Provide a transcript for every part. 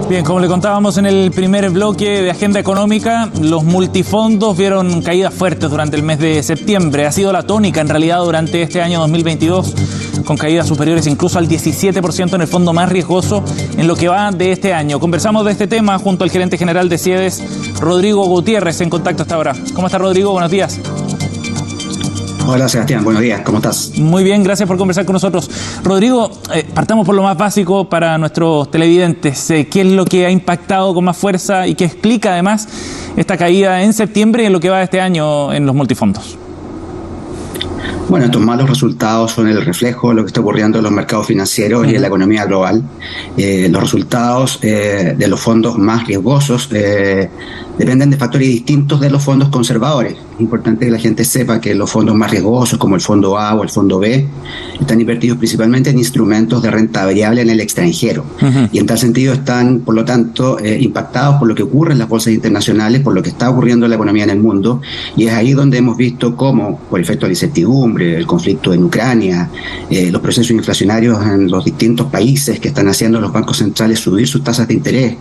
Bien, como le contábamos en el primer bloque de Agenda Económica, los multifondos vieron caídas fuertes durante el mes de septiembre. Ha sido la tónica, en realidad, durante este año 2022, con caídas superiores incluso al 17% en el fondo más riesgoso en lo que va de este año. Conversamos de este tema junto al gerente general de CIEDES, Rodrigo Gutiérrez, en contacto hasta ahora. ¿Cómo está, Rodrigo? Buenos días. Hola, Sebastián, buenos días, ¿cómo estás? Muy bien, gracias por conversar con nosotros. Rodrigo, partamos por lo más básico para nuestros televidentes. ¿Qué es lo que ha impactado con más fuerza y qué explica además esta caída en septiembre y en lo que va de este año en los multifondos? Bueno, estos malos resultados son el reflejo de lo que está ocurriendo en los mercados financieros y en la economía global. Los resultados de los fondos más riesgosos dependen de factores distintos de los fondos conservadores. Es importante que la gente sepa que los fondos más riesgosos, como el fondo A o el fondo B, están invertidos principalmente en instrumentos de renta variable en el extranjero. Y en tal sentido están, por lo tanto, impactados por lo que ocurre en las bolsas internacionales, por lo que está ocurriendo en la economía en el mundo. Y es ahí donde hemos visto cómo, por efecto de la incertidumbre, el conflicto en Ucrania, los procesos inflacionarios en los distintos países que están haciendo los bancos centrales subir sus tasas de interés,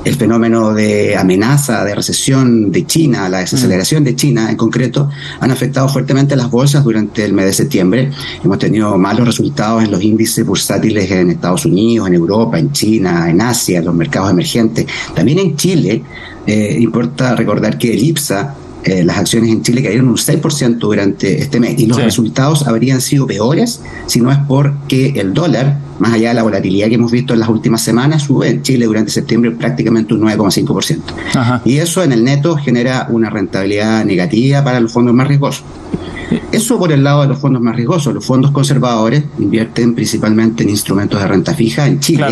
el fenómeno de amenaza, de recesión de China, la desaceleración de China en concreto, han afectado fuertemente a las bolsas durante el mes de septiembre. Hemos tenido malos resultados en los índices bursátiles en Estados Unidos, en Europa, en China, en Asia, en los mercados emergentes. También en Chile, importa recordar que el IPSA, las acciones en Chile cayeron un 6% durante este mes y los resultados habrían sido peores si no es porque el dólar, más allá de la volatilidad que hemos visto en las últimas semanas, sube en Chile durante septiembre prácticamente un 9,5%. Y eso en el neto genera una rentabilidad negativa para los fondos más riesgosos. Eso por el lado de los fondos más riesgosos. Los fondos conservadores invierten principalmente en instrumentos de renta fija en Chile,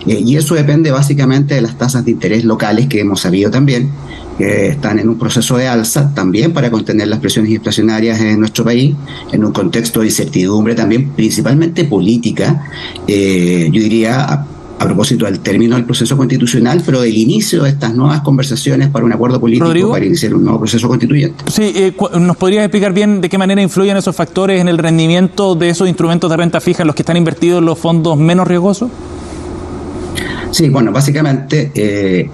y eso depende básicamente de las tasas de interés locales que hemos sabido también que están en un proceso de alza también para contener las presiones inflacionarias en nuestro país, en un contexto de incertidumbre también, principalmente política, yo diría a propósito del término del proceso constitucional, pero del inicio de estas nuevas conversaciones para un acuerdo político, Rodrigo, para iniciar un nuevo proceso constituyente. Sí, ¿nos podrías explicar bien de qué manera influyen esos factores en el rendimiento de esos instrumentos de renta fija en los que están invertidos en los fondos menos riesgosos? Sí, bueno, básicamente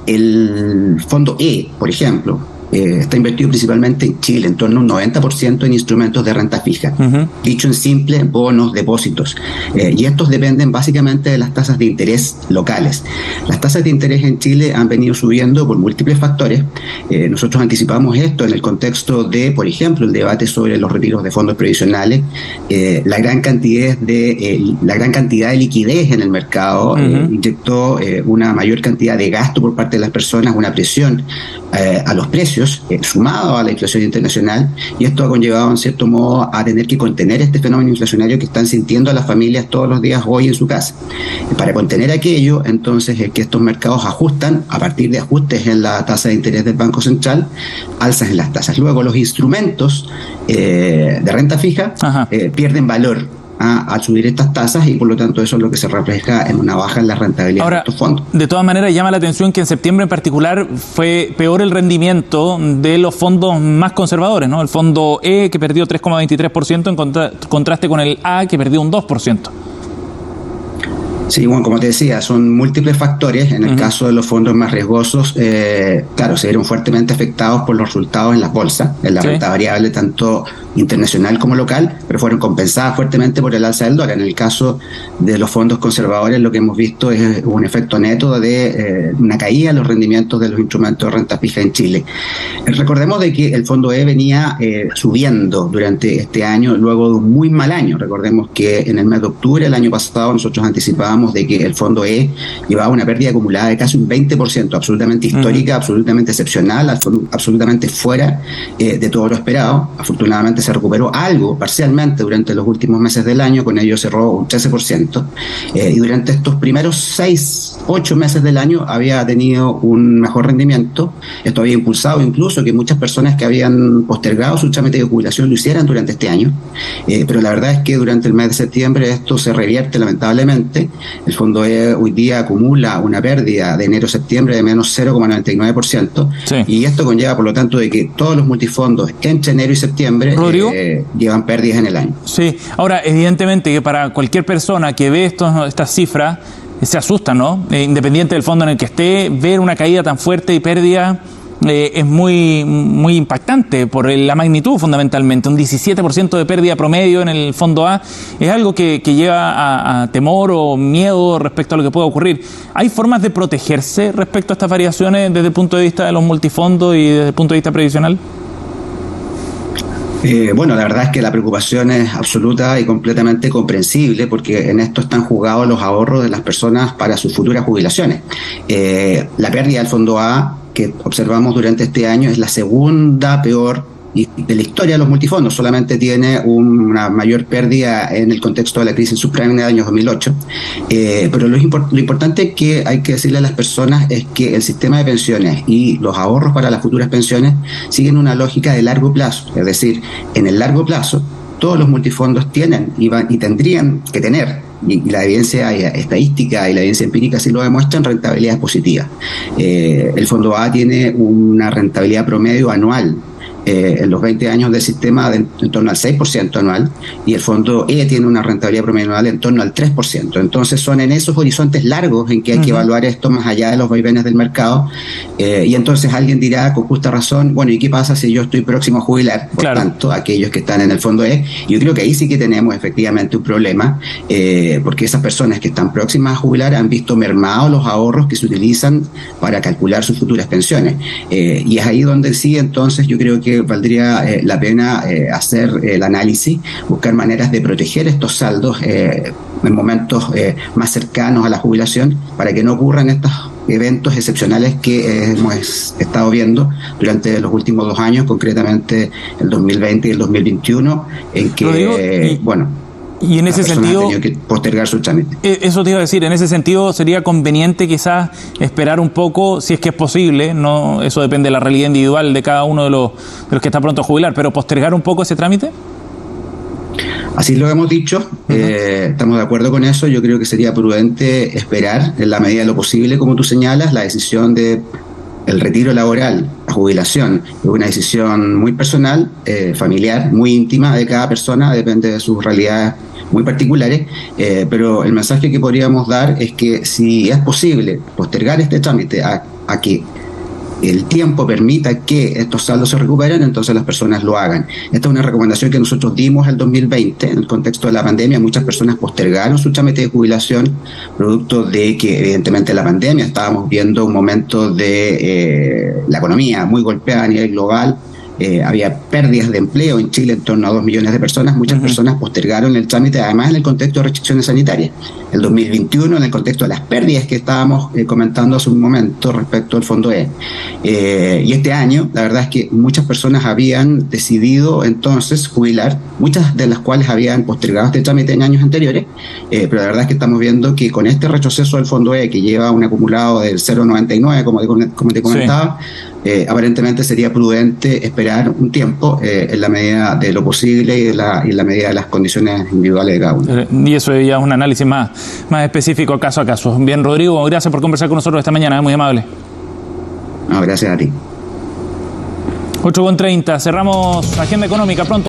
el fondo E, por ejemplo, está invertido principalmente en Chile, en torno a un 90% en instrumentos de renta fija. Dicho en simple, bonos, depósitos. Y estos dependen básicamente de las tasas de interés locales. Las tasas de interés en Chile han venido subiendo por múltiples factores. Nosotros anticipamos esto en el contexto de, por ejemplo, el debate sobre los retiros de fondos previsionales, la gran cantidad de liquidez en el mercado inyectó una mayor cantidad de gasto por parte de las personas, una presión a los precios, sumado a la inflación internacional, y esto ha conllevado en cierto modo a tener que contener este fenómeno inflacionario que están sintiendo las familias todos los días hoy en su casa. Para contener aquello, entonces, es que estos mercados ajustan, a partir de ajustes en la tasa de interés del Banco Central, alzas en las tasas. Luego los instrumentos de renta fija pierden valor al subir estas tasas, y por lo tanto eso es lo que se refleja en una baja en la rentabilidad de estos fondos. De todas maneras, llama la atención que en septiembre en particular fue peor el rendimiento de los fondos más conservadores, ¿no? El fondo E, que perdió 3,23% en contraste con el A, que perdió un 2%. Sí, bueno, como te decía, son múltiples factores. En el caso de los fondos más riesgosos, claro, se vieron fuertemente afectados por los resultados en las bolsas, en la renta variable tanto internacional como local, pero fueron compensadas fuertemente por el alza del dólar. En el caso de los fondos conservadores, lo que hemos visto es un efecto neto de una caída en los rendimientos de los instrumentos de renta fija en Chile. Recordemos de que el fondo E venía subiendo durante este año, luego de un muy mal año. Recordemos que en el mes de octubre del año pasado nosotros anticipábamos de que el fondo E llevaba una pérdida acumulada de casi un 20%, absolutamente histórica, absolutamente excepcional, absolutamente fuera de todo lo esperado. Afortunadamente se recuperó algo parcialmente durante los últimos meses del año, con ello cerró un 13%, y durante estos primeros 6-8 meses del año había tenido un mejor rendimiento. Esto había impulsado incluso que muchas personas que habían postergado su trámite de jubilación lo hicieran durante este año, pero la verdad es que durante el mes de septiembre esto se revierte lamentablemente. El fondo E hoy día acumula una pérdida de enero-septiembre de menos 0,99%, y esto conlleva por lo tanto de que todos los multifondos entre enero y septiembre llevan pérdidas en el año. Sí, ahora evidentemente que para cualquier persona que ve estas cifras se asustan, ¿no? Independiente del fondo en el que esté, ver una caída tan fuerte y pérdida es muy impactante por la magnitud, fundamentalmente. Un 17% de pérdida promedio en el fondo A es algo que lleva a temor o miedo respecto a lo que pueda ocurrir. ¿Hay formas de protegerse respecto a estas variaciones desde el punto de vista de los multifondos y desde el punto de vista previsional? Bueno, la verdad es que la preocupación es absoluta y completamente comprensible, porque en esto están jugados los ahorros de las personas para sus futuras jubilaciones. La pérdida del fondo A que observamos durante este año es la segunda peor de la historia de los multifondos. Solamente tiene una mayor pérdida en el contexto de la crisis subprime del año 2008. Pero lo importante que hay que decirle a las personas es que el sistema de pensiones y los ahorros para las futuras pensiones siguen una lógica de largo plazo. Es decir, en el largo plazo, todos los multifondos tienen y tendrían que tener, y la evidencia estadística y la evidencia empírica sí lo demuestran, rentabilidades positivas. El fondo A tiene una rentabilidad promedio anual en los 20 años del sistema en torno al 6% anual, y el fondo E tiene una rentabilidad promedio anual en torno al 3%. Entonces son en esos horizontes largos en que hay que evaluar esto más allá de los vaivenes del mercado, y entonces alguien dirá con justa razón, bueno, ¿y qué pasa si yo estoy próximo a jubilar? Por tanto, aquellos que están en el fondo E, yo creo que ahí sí que tenemos efectivamente un problema, porque esas personas que están próximas a jubilar han visto mermados los ahorros que se utilizan para calcular sus futuras pensiones, y es ahí donde sí, entonces yo creo que valdría la pena hacer el análisis, buscar maneras de proteger estos saldos en momentos más cercanos a la jubilación, para que no ocurran estos eventos excepcionales que hemos estado viendo durante los últimos 2 años, concretamente el 2020 y el 2021, en que, y en ese sentido, ha tenido que postergar su trámite. Eso te iba a decir, en ese sentido sería conveniente quizás esperar un poco, si es que es posible, no, eso depende de la realidad individual de cada uno de los que está pronto a jubilar, pero postergar un poco ese trámite. Así lo hemos dicho, estamos de acuerdo con eso. Yo creo que sería prudente esperar, en la medida de lo posible, como tú señalas, la decisión de el retiro laboral, la jubilación, es una decisión muy personal, familiar, muy íntima de cada persona, depende de sus realidades muy particulares, pero el mensaje que podríamos dar es que si es posible postergar este trámite a que el tiempo permita que estos saldos se recuperen, entonces las personas lo hagan. Esta es una recomendación que nosotros dimos el 2020 en el contexto de la pandemia. Muchas personas postergaron su trámite de jubilación producto de que evidentemente la pandemia, estábamos viendo un momento de la economía muy golpeada a nivel global. Había pérdidas de empleo en Chile en torno a 2 millones de personas. Muchas personas postergaron el trámite, además en el contexto de restricciones sanitarias. El 2021, en el contexto de las pérdidas que estábamos comentando hace un momento respecto al fondo E. Y este año, la verdad es que muchas personas habían decidido entonces jubilar, muchas de las cuales habían postergado este trámite en años anteriores, pero la verdad es que estamos viendo que con este retroceso del fondo E, que lleva un acumulado del 0,99, como te comentaba, aparentemente sería prudente esperar un tiempo en la medida de lo posible y en la medida de las condiciones individuales de cada uno. Y eso ya es un análisis más específico, caso a caso. Bien, Rodrigo, gracias por conversar con nosotros esta mañana, muy amable. No, gracias a ti. 8:30, cerramos Agenda Económica pronto.